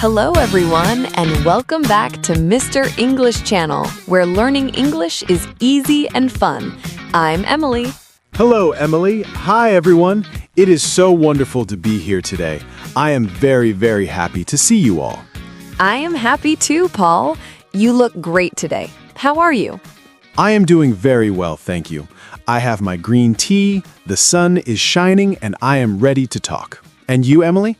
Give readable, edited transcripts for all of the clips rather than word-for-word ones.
Hello, everyone, and welcome back to Mr. English Channel, where learning English is easy and fun. I'm Emily. Hello, Emily. Hi, everyone. It is so wonderful to be here today. I am very, very happy to see you all. I am happy too, Paul. You look great today. How are you? I am doing very well, thank you. I have my green tea, the sun is shining, and I am ready to talk. And you, Emily?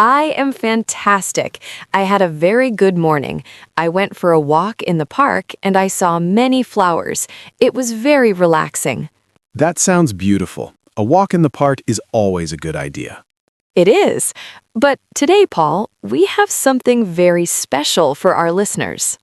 I am fantastic. I had a very good morning. I went for a walk in the park and I saw many flowers. It was very relaxing. That sounds beautiful. A walk in the park is always a good idea. It is. But today, Paul, we have something very special for our listeners.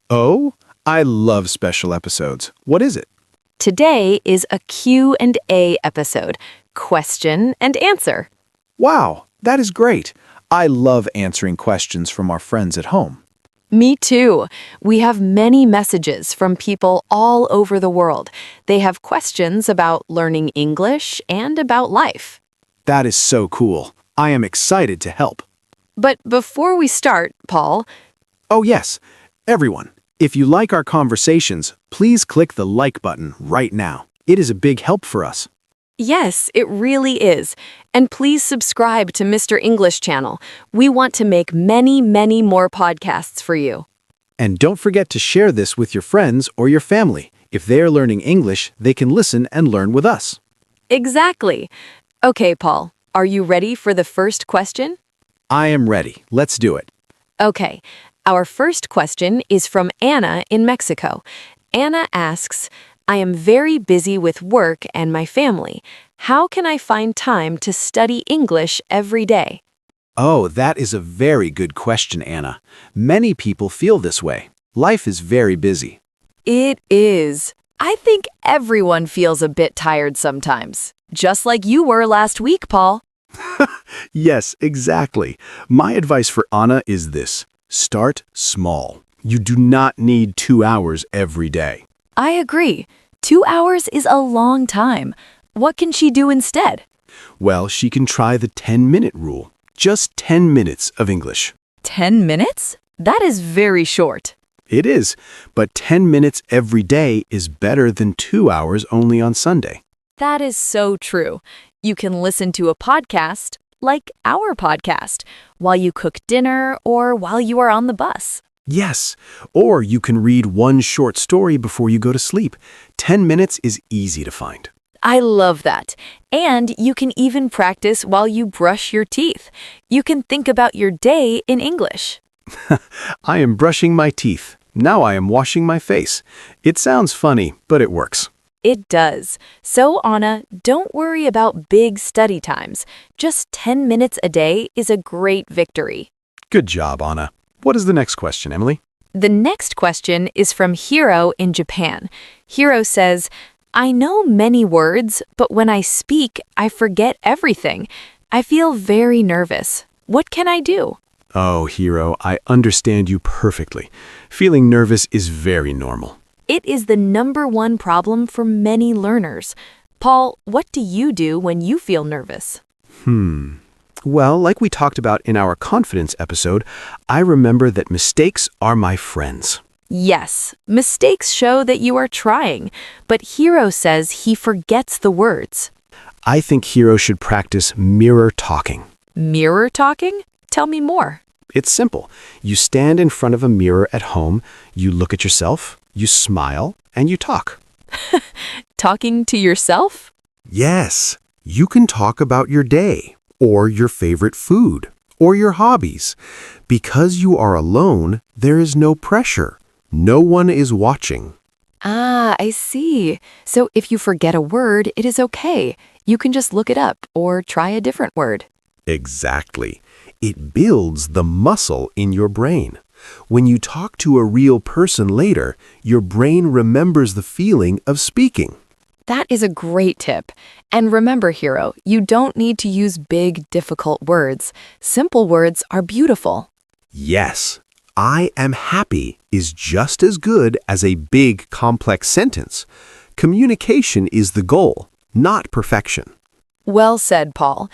Oh, I love special episodes. What is it? Today is a Q&A episode, question and answer. Wow, that is great. I love answering questions from our friends at home. Me too. We have many messages from people all over the world. They have questions about learning English and about life. That is so cool. I am excited to help. But before we start, Paul... Oh yes, everyone, if you like our conversations, please click the like button right now. It is a big help for us. Yes, it really is. And please subscribe to Mr. English Channel. We want to make many, many more podcasts for you. And don't forget to share this with your friends or your family. If they are learning English, they can listen and learn with us. Exactly. Okay, Paul, are you ready for the first question? I am ready. Let's do it. Okay, our first question is from Anna in Mexico. Anna asks, I am very busy with work and my family. How can I find time to study English every day? Oh, that is a very good question, Anna. Many people feel this way. Life is very busy. It is. I think everyone feels a bit tired sometimes. Just like you were last week, Paul. Yes, exactly. My advice for Anna is this. Start small. You do not need 2 hours every day. I agree. 2 hours is a long time. What can she do instead? Well, she can try the 10-minute rule. Just 10 minutes of English. 10 minutes? That is very short. It is, but 10 minutes every day is better than 2 hours only on Sunday. That is so true. You can listen to a podcast, like our podcast, while you cook dinner or while you are on the bus. Yes, or you can read one short story before you go to sleep. 10 minutes is easy to find. I love that. And you can even practice while you brush your teeth. You can think about your day in English. I am brushing my teeth. Now I am washing my face. It sounds funny, but it works. It does. So, Anna, don't worry about big study times. Just 10 minutes a day is a great victory. Good job, Anna. What is the next question, Emily? The next question is from Hiro in Japan. Hiro says, I know many words, but when I speak, I forget everything. I feel very nervous. What can I do? Oh, Hiro, I understand you perfectly. Feeling nervous is very normal. It is the #1 problem for many learners. Paul, what do you do when you feel nervous? Well, like we talked about in our confidence episode, I remember that mistakes are my friends. Yes, mistakes show that you are trying, but Hiro says he forgets the words. I think Hiro should practice mirror talking. Mirror talking? Tell me more. It's simple. You stand in front of a mirror at home, you look at yourself, you smile, and you talk. Talking to yourself? Yes, you can talk about your day, or your favorite food, or your hobbies. Because you are alone, there is no pressure. No one is watching. Ah, I see. So if you forget a word, it is okay. You can just look it up or try a different word. Exactly. It builds the muscle in your brain. When you talk to a real person later, your brain remembers the feeling of speaking. That is a great tip. And remember, Hiro, you don't need to use big, difficult words. Simple words are beautiful. Yes, I am happy is just as good as a big, complex sentence. Communication is the goal, not perfection. Well said, Paul.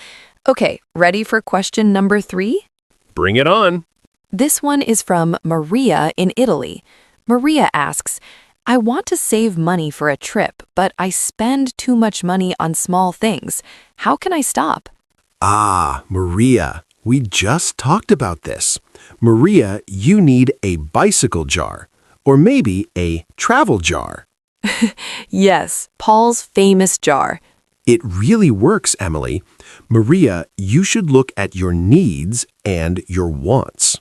Okay, ready for question number 3? Bring it on. This one is from Maria in Italy. Maria asks, I want to save money for a trip, but I spend too much money on small things. How can I stop? Ah, Maria, we just talked about this. Maria, you need a bicycle jar, or maybe a travel jar. Yes, Paul's famous jar. It really works, Emily. Maria, you should look at your needs and your wants.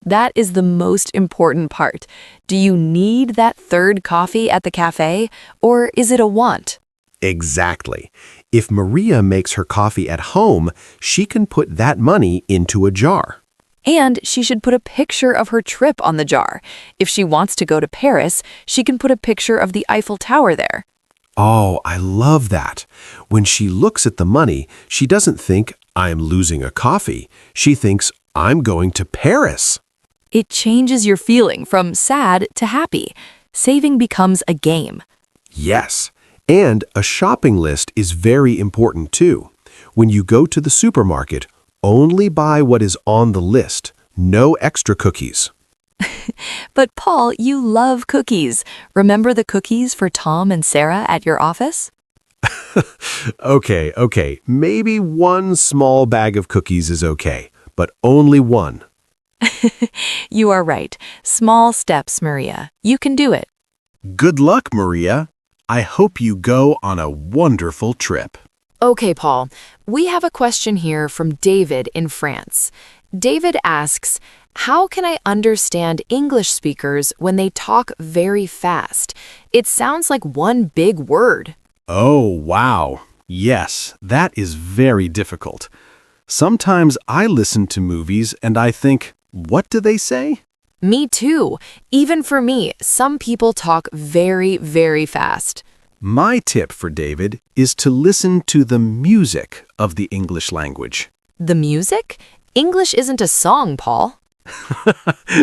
That is the most important part. Do you need that third coffee at the cafe, or is it a want? Exactly. If Maria makes her coffee at home, she can put that money into a jar. And she should put a picture of her trip on the jar. If she wants to go to Paris, she can put a picture of the Eiffel Tower there. Oh, I love that. When she looks at the money, she doesn't think, I'm losing a coffee. She thinks, I'm going to Paris. It changes your feeling from sad to happy. Saving becomes a game. Yes, and a shopping list is very important too. When you go to the supermarket, only buy what is on the list. No extra cookies. But Paul, you love cookies. Remember the cookies for Tom and Sarah at your office? Okay. Maybe one small bag of cookies is okay, but only one. You are right. Small steps, Maria. You can do it. Good luck, Maria. I hope you go on a wonderful trip. Okay, Paul. We have a question here from David in France. David asks, how can I understand English speakers when they talk very fast? It sounds like one big word. Oh, wow. Yes, that is very difficult. Sometimes I listen to movies and I think, what do they say? Me too. Even for me, some people talk very, very fast. My tip for David is to listen to the music of the English language. The music? English isn't a song, Paul.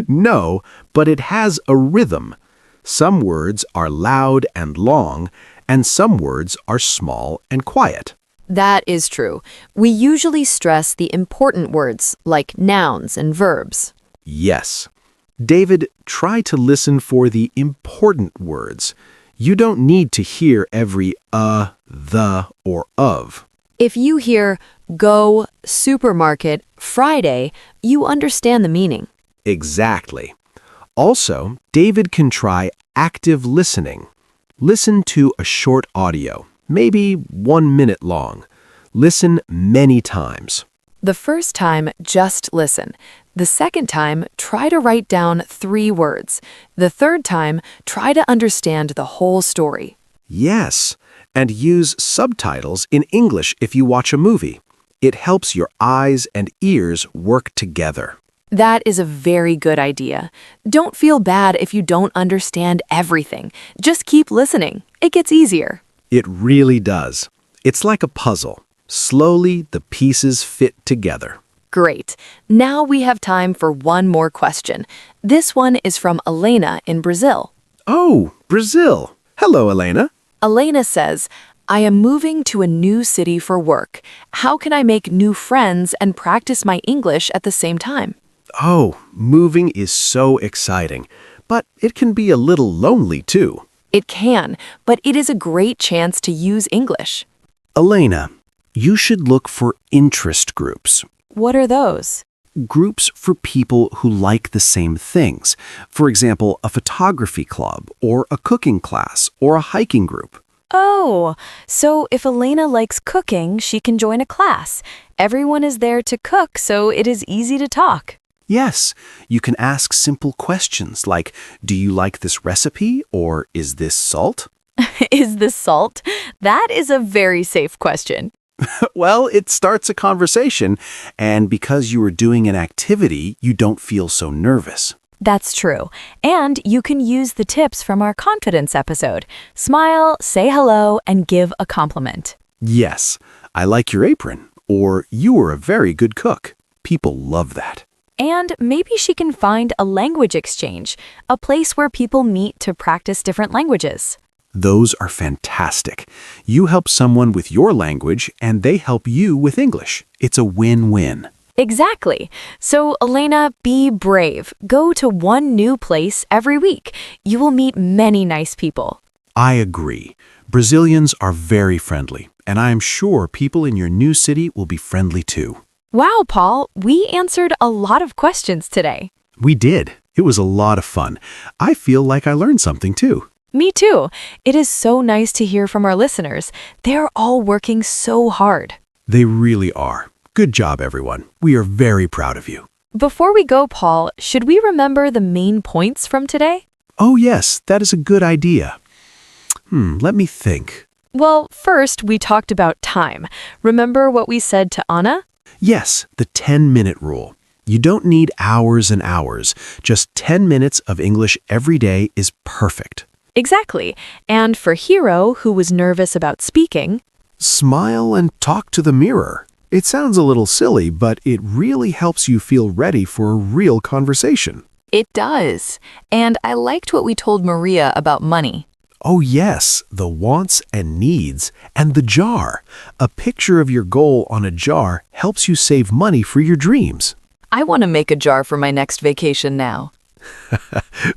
No, but it has a rhythm. Some words are loud and long, and some words are small and quiet. That is true. We usually stress the important words, like nouns and verbs. Yes. David, try to listen for the important words. You don't need to hear every the, or of. If you hear go, supermarket, Friday, you understand the meaning. Exactly. Also, David can try active listening. Listen to a short audio, maybe 1 minute long. Listen many times. The first time, just listen. The second time, try to write down 3 words. The third time, try to understand the whole story. Yes, and use subtitles in English if you watch a movie. It helps your eyes and ears work together. That is a very good idea. Don't feel bad if you don't understand everything. Just keep listening. It gets easier. It really does. It's like a puzzle. Slowly, the pieces fit together. Great. Now we have time for one more question. This one is from Elena in Brazil. Oh, Brazil. Hello, Elena. Elena says, I am moving to a new city for work. How can I make new friends and practice my English at the same time? Oh, moving is so exciting, but it can be a little lonely too. It can, but it is a great chance to use English. Elena, you should look for interest groups. What are those? Groups for people who like the same things. For example, a photography club, or a cooking class, or a hiking group. Oh, so if Elena likes cooking, she can join a class. Everyone is there to cook, so it is easy to talk. Yes, you can ask simple questions like, do you like this recipe, or is this salt? Is this salt? That is a very safe question. Well, it starts a conversation, and because you are doing an activity, you don't feel so nervous. That's true. And you can use the tips from our confidence episode. Smile, say hello, and give a compliment. Yes, I like your apron, or you are a very good cook. People love that. And maybe she can find a language exchange, a place where people meet to practice different languages. Those are fantastic. You help someone with your language, and they help you with English. It's a win-win. Exactly. So, Elena, be brave. Go to one new place every week. You will meet many nice people. I agree. Brazilians are very friendly, and I am sure people in your new city will be friendly too. Wow, Paul, we answered a lot of questions today. We did. It was a lot of fun. I feel like I learned something too. Me too. It is so nice to hear from our listeners. They're all working so hard. They really are. Good job, everyone. We are very proud of you. Before we go, Paul, should we remember the main points from today? Oh, yes, that is a good idea. Let me think. Well, first, we talked about time. Remember what we said to Anna? Yes, the 10-minute rule. You don't need hours and hours. Just 10 minutes of English every day is perfect. Exactly. And for Hero, who was nervous about speaking, Smile and talk to the mirror. It sounds a little silly, but it really helps you feel ready for a real conversation. it does. And I liked what we told Maria about money. Oh yes, the wants and needs, and the jar. A picture of your goal on a jar helps you save money for your dreams. I want to make a jar for my next vacation now.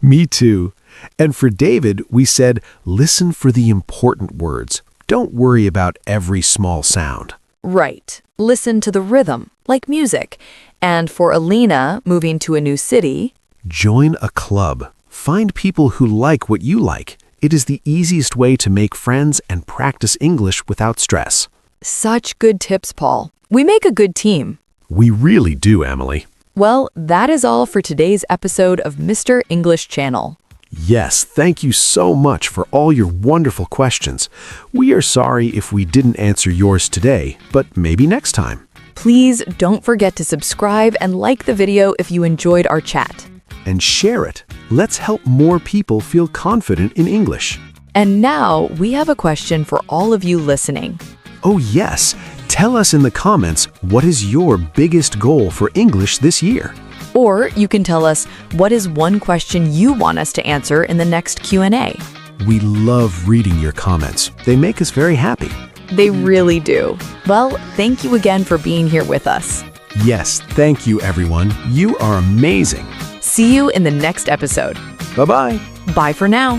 Me too. And for David, we said, listen for the important words. Don't worry about every small sound. Right. Listen to the rhythm, like music. And for Alina, moving to a new city, Join a club. Find people who like what you like. It is the easiest way to make friends and practice English without stress. such good tips, Paul. We make a good team. We really do, Emily. Well, that is all for today's episode of Mr. English Channel. Yes, thank you so much for all your wonderful questions. We are sorry if we didn't answer yours today, but maybe next time. Please don't forget to subscribe and like the video if you enjoyed our chat. And share it. Let's help more people feel confident in English. And now we have a question for all of you listening. Oh yes, tell us in the comments what is your biggest goal for English this year? Or you can tell us what is one question you want us to answer in the next Q&A. We love reading your comments. They make us very happy. They really do. Well, thank you again for being here with us. Yes, thank you everyone. You are amazing. See you in the next episode. Bye-bye. Bye for now.